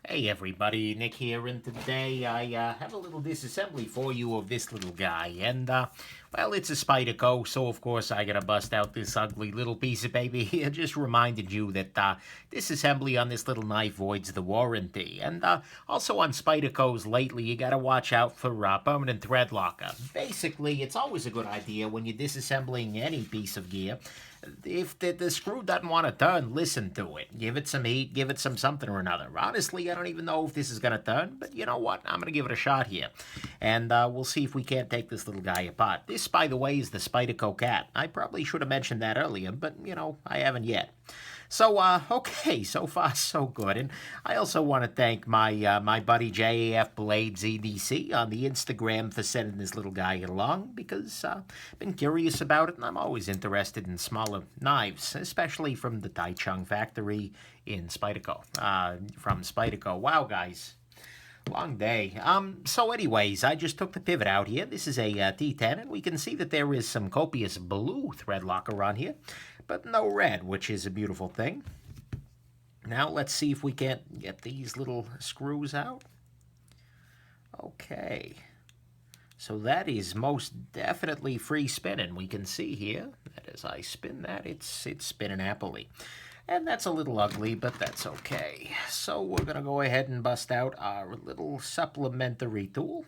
Hey everybody, Nick here, and today I have a little disassembly for you of this little guy, and well, it's a Spyderco, so of course I gotta bust out this ugly little piece of baby here. Just reminded you that disassembly on this little knife voids the warranty, and also on Spydercos lately you gotta watch out for permanent thread locker. Basically, it's always a good idea when you're disassembling any piece of gear. If the screw doesn't want to turn, listen to it. Give it some heat, give it some something or another. Honestly, I don't even know if this is going to turn, but you know what? I'm going to give it a shot here. And we'll see if we can't take this little guy apart. This, by the way, is the Spyderco Cat. I probably should have mentioned that earlier, but, you know, I haven't yet. So, okay, so far so good. And I also want to thank my my buddy JAF Blades EDC on the Instagram for sending this little guy along, because I've been curious about it, and I'm always interested in smaller knives, especially from the Taichung factory in Spyderco. From Spyderco. Wow, guys. Long day. So anyways, I just took the pivot out here. This is a T10, and we can see that there is some copious blue thread locker on here, but no red, which is a beautiful thing. Now let's see if we can't get these little screws out. Okay. So that is most definitely free spinning. We can see here that as I spin that, it's spinning happily. And that's a little ugly, but that's okay. So we're going to go ahead and bust out our little supplementary tool.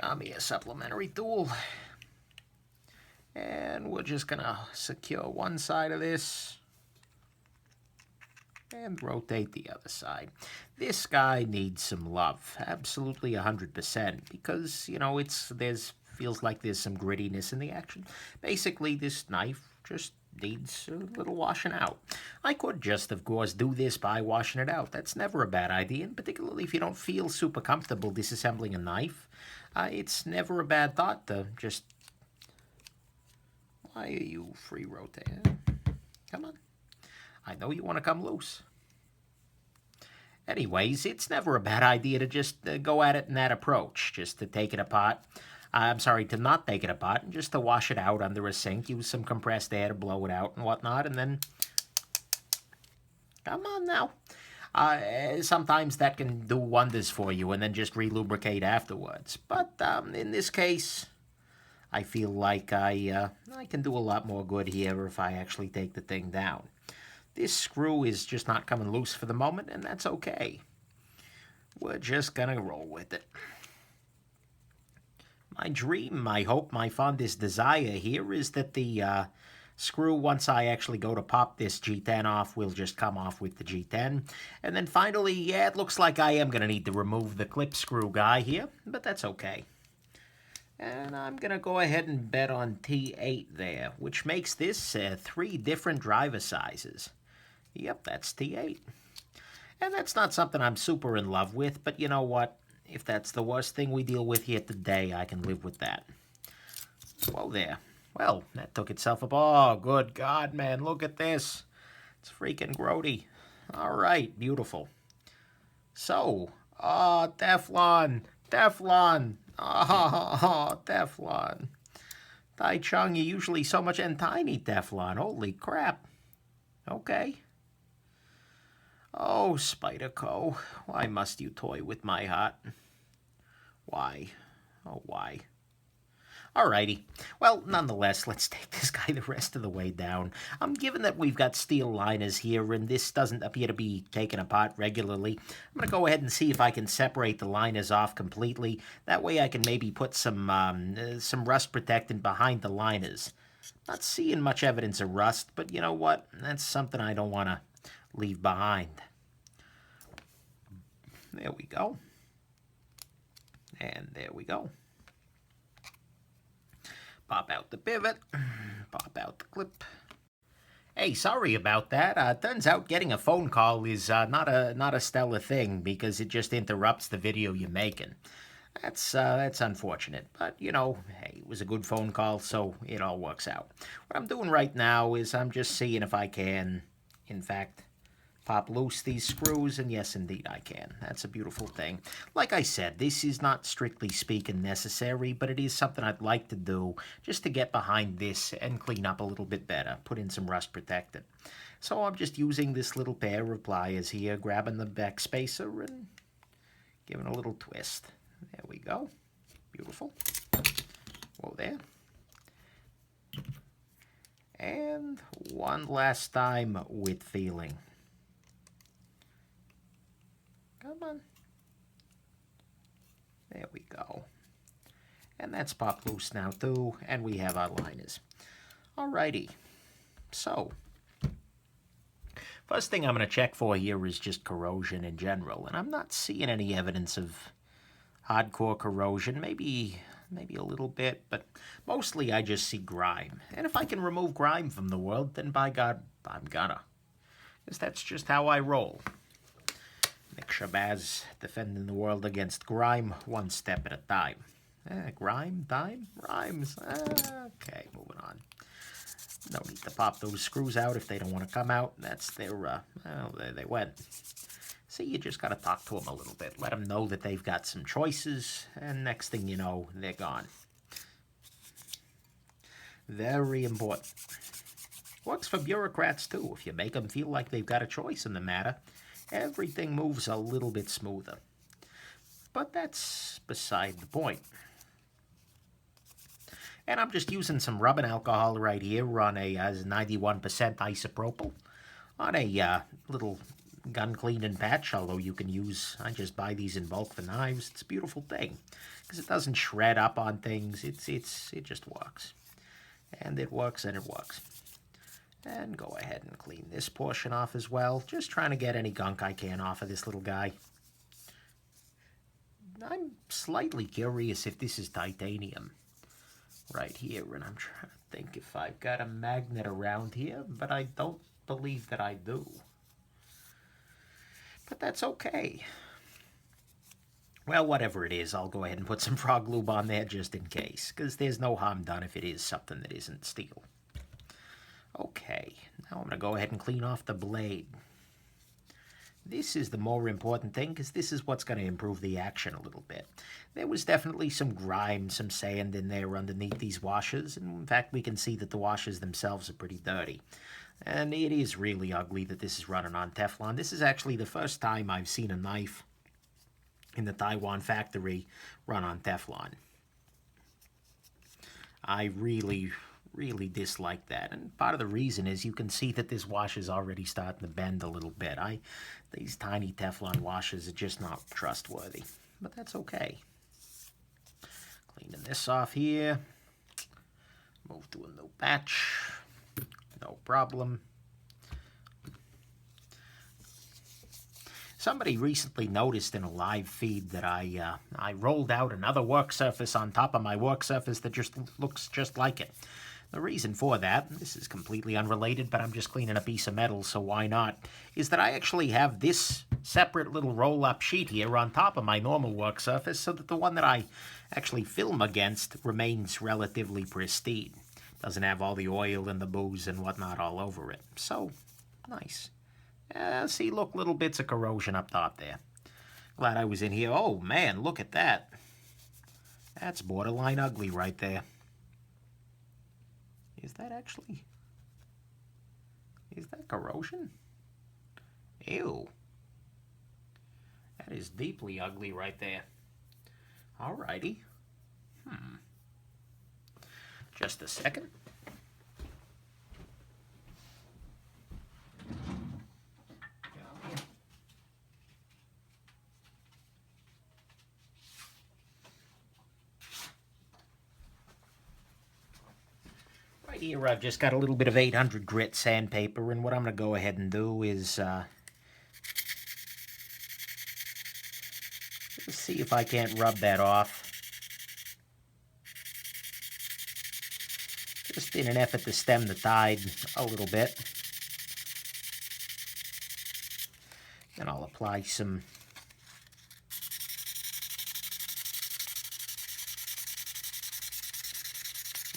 Got me a supplementary tool. And we're just going to secure one side of this and rotate the other side. This guy needs some love, absolutely 100%, because, you know, feels like there's some grittiness in the action. Basically, this knife just needs a little washing out. I could just, of course, do this by washing it out. That's never a bad idea, and particularly if you don't feel super comfortable disassembling a knife, it's never a bad thought to just... Why are you free rotating? Come on. I know you want to come loose. Anyways, it's never a bad idea to just go at it in that approach, just to take it apart. I'm sorry, to not take it apart, and just to wash it out under a sink, use some compressed air to blow it out and whatnot, and then... Come on now. Sometimes that can do wonders for you, and then just re-lubricate afterwards. But in this case, I feel like I can do a lot more good here if I actually take the thing down. This screw is just not coming loose for the moment, and that's okay. We're just gonna roll with it. My dream, my hope, my fondest desire here is that the screw, once I actually go to pop this G10 off, will just come off with the G10. And then finally, yeah, it looks like I am going to need to remove the clip screw guy here, but that's okay. And I'm going to go ahead and bet on T8 there, which makes this 3 different driver sizes. Yep, that's T8. And that's not something I'm super in love with, but you know what? If that's the worst thing we deal with here today, I can live with that. Whoa there. Well, that took itself up. Oh, good God, man, look at this. It's freaking grody. All right, beautiful. So, Teflon, Teflon. Oh, Teflon. Taichung, you're usually so much and tiny Teflon. Holy crap. Okay. Oh, Spyderco, why must you toy with my heart? Why? Oh, why? Alrighty. Well, nonetheless, let's take this guy the rest of the way down. Given that we've got steel liners here and this doesn't appear to be taken apart regularly, I'm going to go ahead and see if I can separate the liners off completely. That way I can maybe put some rust protectant behind the liners. Not seeing much evidence of rust, but you know what? That's something I don't want to leave behind. There we go. And there we go. Pop out the pivot. Pop out the clip. Hey, sorry about that. Turns out getting a phone call is not a stellar thing because it just interrupts the video you're making. That's unfortunate, but you know, hey, it was a good phone call, so it all works out. What I'm doing right now is I'm just seeing if I can, in fact, pop loose these screws, and yes, indeed, I can. That's a beautiful thing. Like I said, this is not strictly speaking necessary, but it is something I'd like to do just to get behind this and clean up a little bit better, put in some rust protectant. So I'm just using this little pair of pliers here, grabbing the back spacer and giving a little twist. There we go. Beautiful. Whoa there. And one last time with feeling. Come on. There we go. And that's popped loose now too, and we have our liners. Alrighty. So, first thing I'm going to check for here is just corrosion in general, and I'm not seeing any evidence of hardcore corrosion. Maybe a little bit, but mostly I just see grime. And if I can remove grime from the world, then by God, I'm gonna. Because that's just how I roll. Nick Shabazz defending the world against grime one step at a time. Grime, time, rhymes. Okay, moving on. No need to pop those screws out if they don't want to come out. That's their, well, there they went. See, you just got to talk to them a little bit. Let them know that they've got some choices, and next thing you know, they're gone. Very important. Works for bureaucrats, too. If you make them feel like they've got a choice in the matter, everything moves a little bit smoother. But that's beside the point. And I'm just using some rubbing alcohol right here on a 91% isopropyl on a little gun cleaning patch, although you can use, I just buy these in bulk for knives. It's a beautiful thing because it doesn't shred up on things. It just works. And it works and it works. And go ahead and clean this portion off as well. Just trying to get any gunk I can off of this little guy. I'm slightly curious if this is titanium right here, and I'm trying to think if I've got a magnet around here, but I don't believe that I do. But that's okay. Well, whatever it is, I'll go ahead and put some frog lube on there just in case, because there's no harm done if it is something that isn't steel. Okay, now I'm going to go ahead and clean off the blade. This is the more important thing, because this is what's going to improve the action a little bit. There was definitely some grime, some sand in there underneath these washers, and in fact we can see that the washers themselves are pretty dirty. And it is really ugly that this is running on Teflon. This is actually the first time I've seen a knife in the Taiwan factory run on Teflon. I really dislike that, and part of the reason is you can see that this washer's already starting to bend a little bit. These tiny Teflon washers are just not trustworthy, but that's okay. Cleaning this off here. Move to a new batch. No problem. Somebody recently noticed in a live feed that I rolled out another work surface on top of my work surface that just looks just like it. The reason for that, this is completely unrelated, but I'm just cleaning a piece of metal, so why not, is that I actually have this separate little roll-up sheet here on top of my normal work surface so that the one that I actually film against remains relatively pristine. Doesn't have all the oil and the booze and whatnot all over it. So, nice. See, look, little bits of corrosion up top there. Glad I was in here. Oh, man, look at that. That's borderline ugly right there. Is that actually... Is that corrosion? Ew. That is deeply ugly right there. Alrighty. Just a second. Right here I've just got a little bit of 800 grit sandpaper, and what I'm going to go ahead and do is let's see if I can't rub that off. Just in an effort to stem the tide a little bit. Then I'll apply some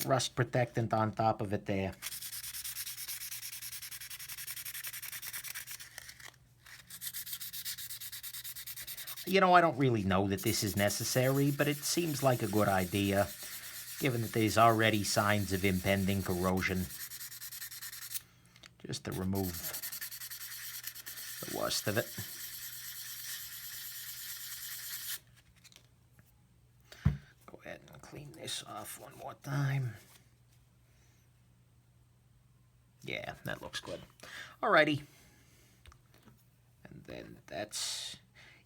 rust protectant on top of it there. You know, I don't really know that this is necessary, but it seems like a good idea, given that there's already signs of impending corrosion. Just to remove the worst of it. Go ahead and clean this off one more time. Yeah, that looks good. Alrighty. And then that's...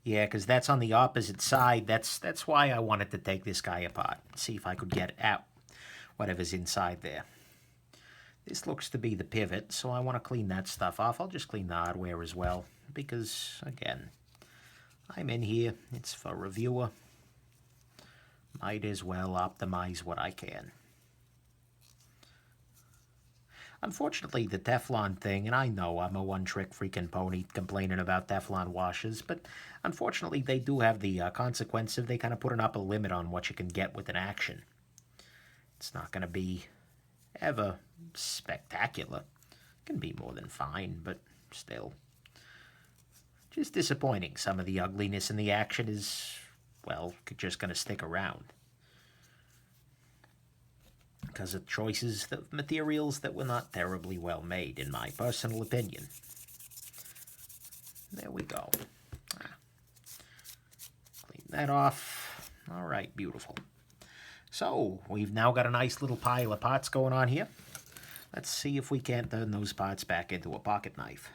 Yeah, because that's on the opposite side. That's why I wanted to take this guy apart. See if I could get out whatever's inside there. This looks to be the pivot, so I want to clean that stuff off. I'll just clean the hardware as well, because, again, I'm in here. It's for reviewer. Might as well optimize what I can. Unfortunately, the Teflon thing, and I know I'm a one-trick freaking pony complaining about Teflon washes, but unfortunately they do have the consequence of they kind of put an upper limit on what you can get with an action. It's not going to be ever spectacular. It can be more than fine, but still. Just disappointing. Some of the ugliness in the action is, well, just going to stick around. Because of choices of materials that were not terribly well made, in my personal opinion. There we go. Clean that off. All right, beautiful. So, we've now got a nice little pile of parts going on here. Let's see if we can't turn those parts back into a pocket knife.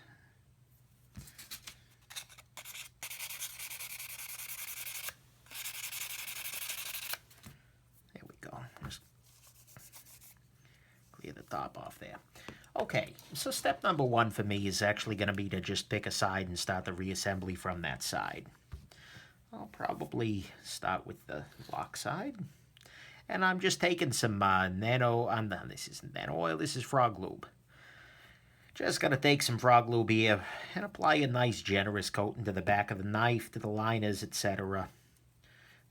There we go. Just clear the top off there. Okay, so step number one for me is actually going to be to just pick a side and start the reassembly from that side. I'll probably start with the lock side. And I'm just taking some this isn't nano oil, this is frog lube. Just going to take some frog lube here and apply a nice generous coating to the back of the knife, to the liners, etc.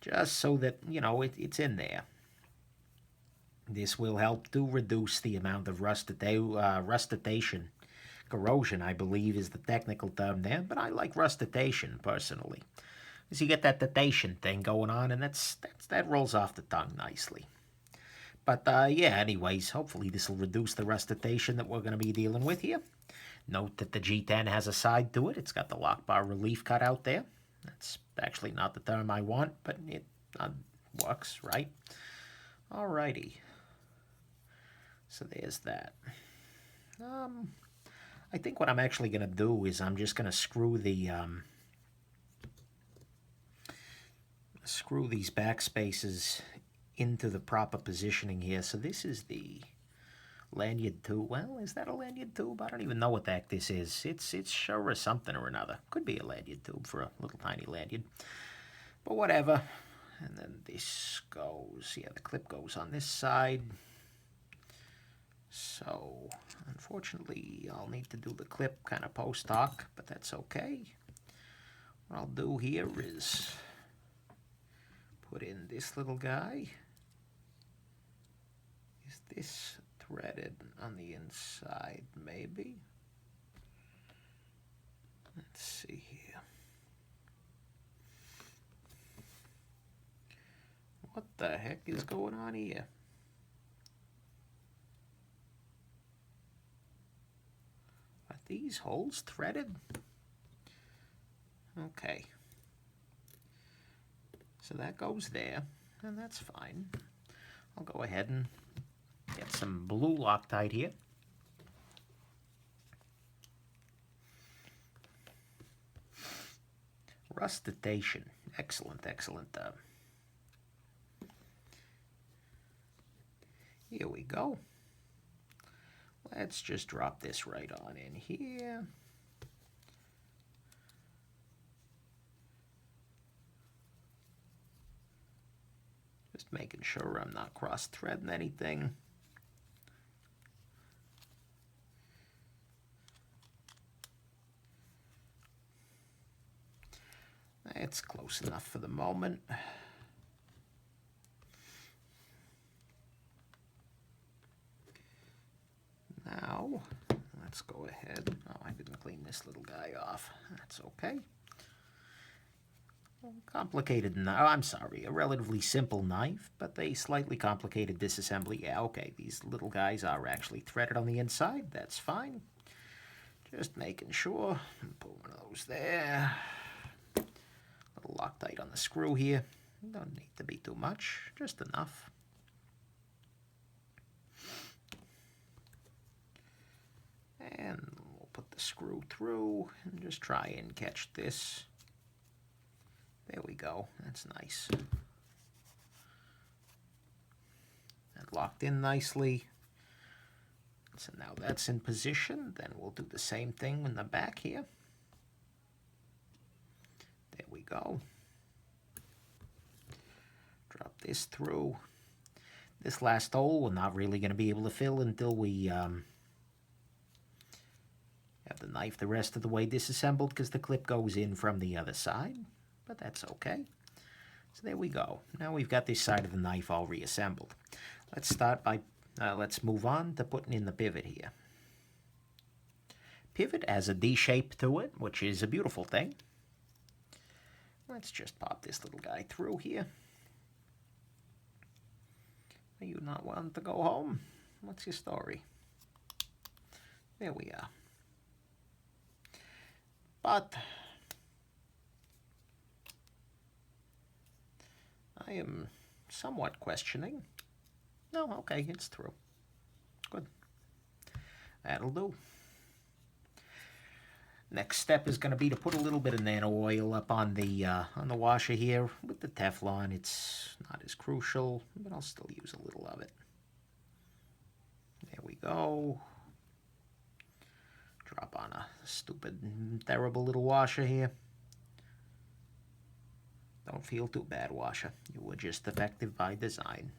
Just so that, you know, it's in there. This will help to reduce the amount of rustication. Corrosion, I believe, is the technical term there, but I like rustication, personally. Because you get that datation thing going on, and that rolls off the tongue nicely. But, yeah, anyways, hopefully this will reduce the rustication that we're going to be dealing with here. Note that the G10 has a side to it. It's got the lock bar relief cut out there. That's actually not the term I want, but it works, right? Alrighty. So there's that. I think what I'm actually going to do is I'm just going to screw the screw these back spaces into the proper positioning here. So this is the lanyard tube. Well, is that a lanyard tube? I don't even know what the heck this is. It's sure something or another. Could be a lanyard tube for a little tiny lanyard. But whatever. And then this goes, yeah, the clip goes on this side. So, unfortunately, I'll need to do the clip kind of post-hoc, but that's okay. What I'll do here is put in this little guy. Is this threaded on the inside, maybe? Let's see here. What the heck is going on here? Are these holes threaded? Okay. So that goes there, and that's fine. I'll go ahead and get some blue Loctite here. Rustication. Excellent, excellent. Here we go. Let's just drop this right on in here. Just making sure I'm not cross-threading anything. It's close enough for the moment. Now, let's go ahead. Oh, I didn't clean this little guy off. That's okay. Complicated, no, I'm sorry, a relatively simple knife, but a slightly complicated disassembly. Yeah, okay, these little guys are actually threaded on the inside. That's fine. Just making sure. Put one of those there. A little Loctite on the screw here. Don't need to be too much, just enough. And we'll put the screw through and just try and catch this. There we go. That's nice. That locked in nicely. So now that's in position. Then we'll do the same thing in the back here. There we go. Drop this through. This last hole we're not really going to be able to fill until we have the knife the rest of the way disassembled, because the clip goes in from the other side. But that's okay. So there we go. Now we've got this side of the knife all reassembled. Let's start by, let's move on to putting in the pivot here. Pivot has a D shape to it, which is a beautiful thing. Let's just pop this little guy through here. Are you not wanting to go home? What's your story? There we are. But I am somewhat questioning. No, okay, it's through. Good. That'll do. Next step is going to be to put a little bit of nano oil up on the washer here. With the Teflon, it's not as crucial, but I'll still use a little of it. There we go. Drop on a stupid, terrible little washer here. Don't feel too bad, washer. You were just defective by design.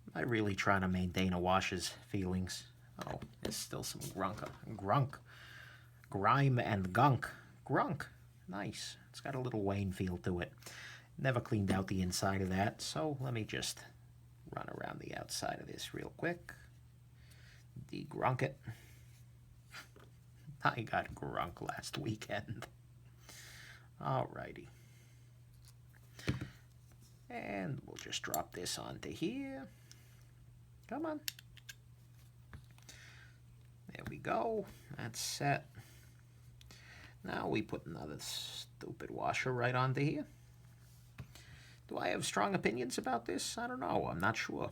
Am I really trying to maintain a washer's feelings? Oh, there's still some grime and gunk. Grunk. Nice. It's got a little Wayne feel to it. Never cleaned out the inside of that, so let me just run around the outside of this real quick. De-grunk it. I got grunk last weekend. Alrighty. And we'll just drop this onto here. Come on. There we go. That's set. Now we put another stupid washer right onto here. Do I have strong opinions about this? I don't know. I'm not sure.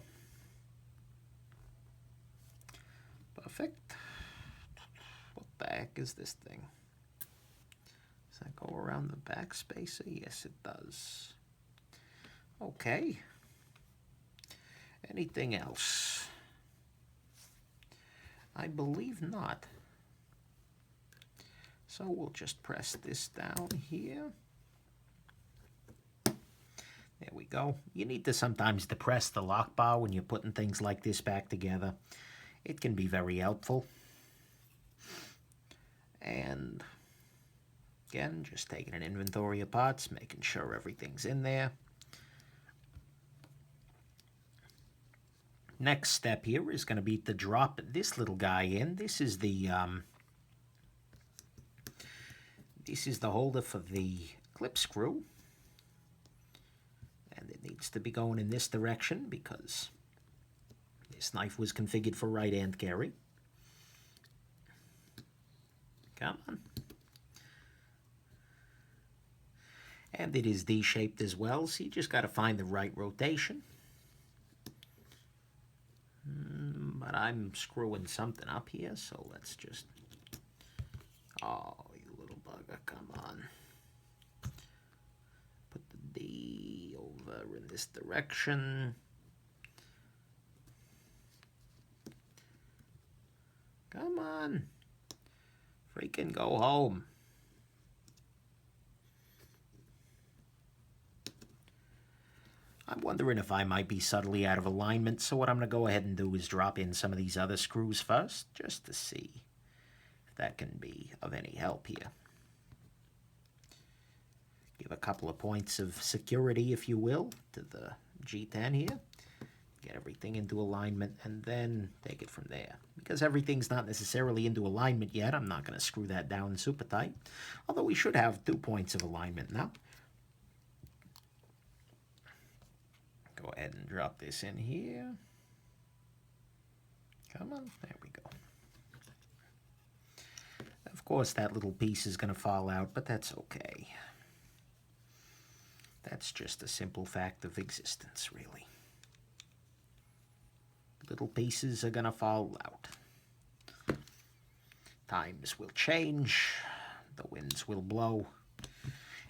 Perfect. What the heck is this thing? Does that go around the back spacer? Yes, it does. Okay. Anything else? I believe not. So we'll just press this down here. There we go. You need to sometimes depress the lock bar when you're putting things like this back together. It can be very helpful. And again, just taking an inventory of parts, making sure everything's in there. Next step here is going to be to drop this little guy in. This is the holder for the clip screw, and it needs to be going in this direction because this knife was configured for right-hand carry. Come on. And it is D-shaped as well, so you just got to find the right rotation. But I'm screwing something up here, so let's just... Oh, you little bugger, come on. Put the D over in this direction. Come on. Freaking go home. I'm wondering if I might be subtly out of alignment, so what I'm going to go ahead and do is drop in some of these other screws first, just to see if that can be of any help here. Give a couple of points of security, if you will, to the G10 here. Get everything into alignment, and then take it from there. because everything's not necessarily into alignment yet, I'm not going to screw that down super tight. Although we should have 2 points of alignment now. Go ahead and drop this in here. Come on, there we go. Of course, that little piece is going to fall out, but that's okay. That's just a simple fact of existence, really. Little pieces are going to fall out. Times will change, the winds will blow,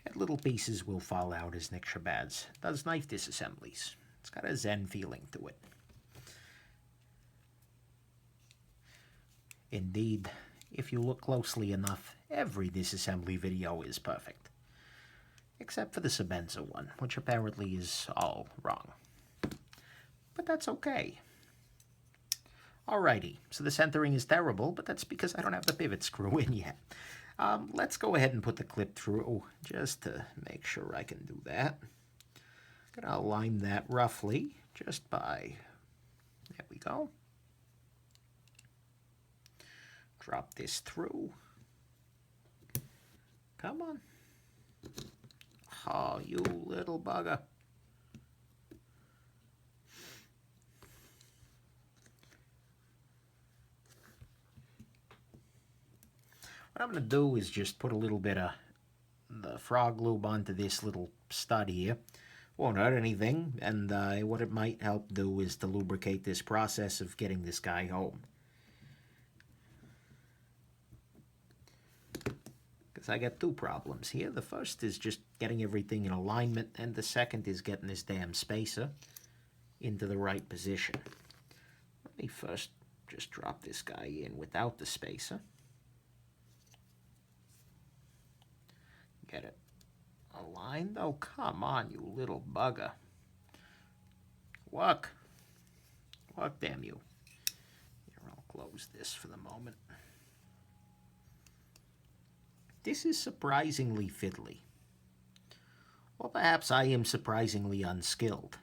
and little pieces will fall out as Nick Shabazz does knife disassemblies. It's got a zen feeling to it. Indeed, if you look closely enough, every disassembly video is perfect. Except for the Sebenza one, which apparently is all wrong. But that's okay. Alrighty, so the centering is terrible, but that's because I don't have the pivot screw in yet. Let's go ahead and put the clip through, just to make sure I can do that. I'm going to align that roughly, just by, there we go. Drop this through. Come on. Oh, you little bugger. What I'm going to do is just put a little bit of the frog lube onto this little stud here. Won't hurt anything, and what it might help do is to lubricate this process of getting this guy home. Because I got 2 problems here. The first is just getting everything in alignment, and the second is getting this damn spacer into the right position. Let me first just drop this guy in without the spacer. Get it aligned? Oh, come on, you little bugger. Work. Work, damn you. Here, I'll close this for the moment. This is surprisingly fiddly. Or perhaps I am surprisingly unskilled.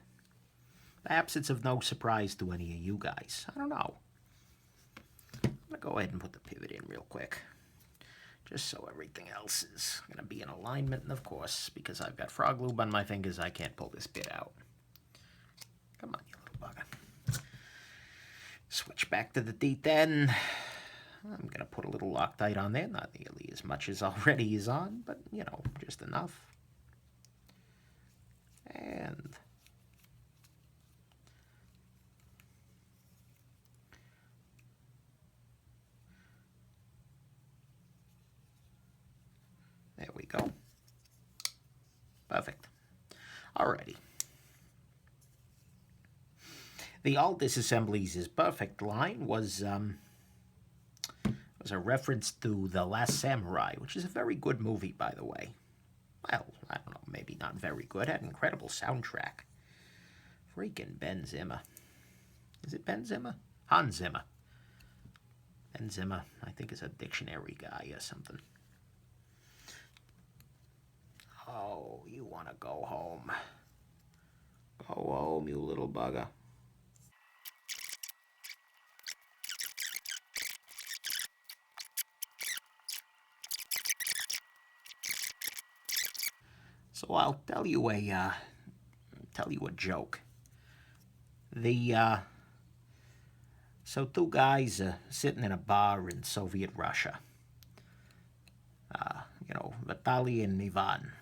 Perhaps it's of no surprise to any of you guys. I don't know. I'm going to go ahead and put the pivot in real quick. Just so everything else is going to be in alignment. And of course, because I've got frog lube on my fingers, I can't pull this bit out. Come on, you little bugger. Switch back to the D10. I'm going to put a little Loctite on there. Not nearly as much as already is on, but, you know, just enough. And there we go. Perfect. Alrighty. The All Disassemblies is Perfect line was a reference to The Last Samurai, which is a very good movie, by the way. Well, I don't know, maybe not very good. Had an incredible soundtrack. Freaking Ben Zimmer. Is it Ben Zimmer? Hans Zimmer. Ben Zimmer, I think, is a dictionary guy or something. Oh, you want to go home. Go home, you little bugger. So I'll tell you a joke. So 2 guys sitting in a bar in Soviet Russia. You know, Vitaly and Ivan.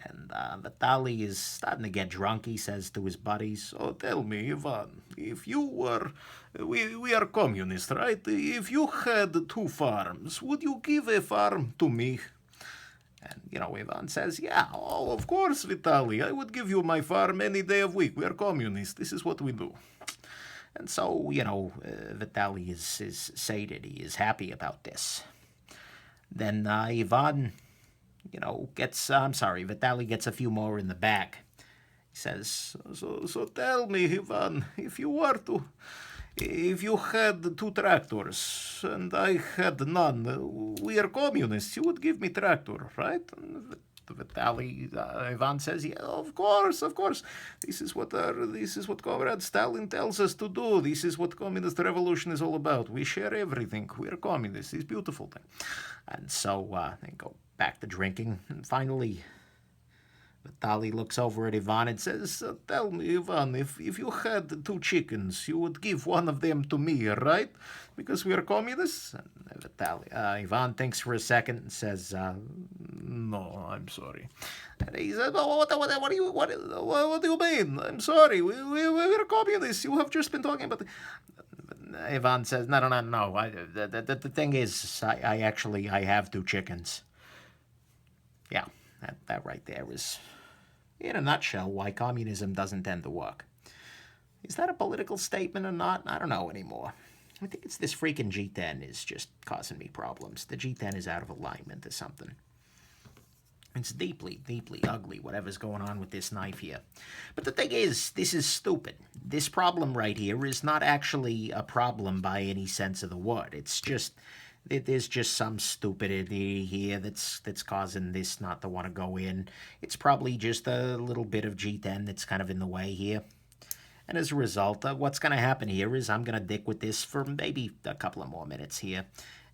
And Vitaly is starting to get drunk. He says to his buddies, "Oh, tell me, Ivan, if you were, we are communists, right? If you had 2 farms, would you give a farm to me?" And, you know, Ivan says, "Yeah, oh, of course, Vitaly, I would give you my farm any day of week. We are communists. This is what we do." And so, you know, Vitaly is sated. He is happy about this. Then Ivan, you know, Vitaly gets a few more in the back. He says, so tell me, Ivan, if you had 2 tractors and I had none, we are communists, you would give me tractor, right? And Vitaly Ivan says, yeah, of course, of course. This is what Comrade Stalin tells us to do. This is what communist revolution is all about. We share everything. We're communists. It's a beautiful thing. And so they go back to drinking. And finally, Vitaly looks over at Ivan and says, tell me, Ivan, if you had 2 chickens, you would give one of them to me, right? Because we are communists? And Ivan thinks for a second and says, no, I'm sorry. And he said, what do you mean? I'm sorry, we're communists. You have just been talking about... Ivan says, no. The thing is, I have 2 chickens. Yeah, that right there is, in a nutshell, why communism doesn't tend to work. Is that a political statement or not? I don't know anymore. I think it's this freaking G10 is just causing me problems. The G10 is out of alignment or something. It's deeply, deeply ugly, whatever's going on with this knife here. But the thing is, this is stupid. This problem right here is not actually a problem by any sense of the word. It's just... There's just some stupidity here that's causing this not to want to go in. It's probably just a little bit of G10 that's kind of in the way here. And as a result, what's going to happen here is I'm going to dick with this for maybe a couple of more minutes here.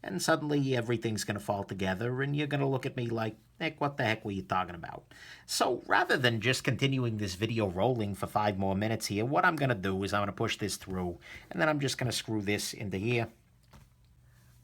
And suddenly everything's going to fall together and you're going to look at me like, Nick, what the heck were you talking about? So rather than just continuing this video rolling for 5 more minutes here, what I'm going to do is I'm going to push this through and then I'm just going to screw this into here.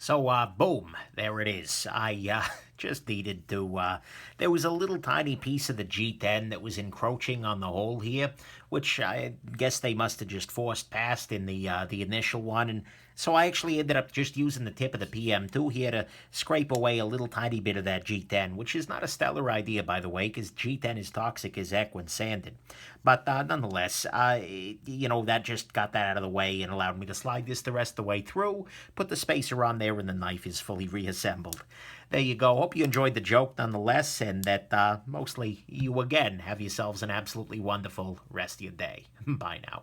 So, boom, there it is. I just needed to, there was a little tiny piece of the G10 that was encroaching on the hole here, which I guess they must have just forced past in the initial one, and so I actually ended up just using the tip of the PM2 here to scrape away a little tiny bit of that G10, which is not a stellar idea, by the way, because G10 is toxic as heck when sanded. But nonetheless, you know, that just got that out of the way and allowed me to slide this the rest of the way through, put the spacer on there, and the knife is fully reassembled. There you go. Hope you enjoyed the joke nonetheless, and that mostly you again have yourselves an absolutely wonderful rest of your day. Bye now.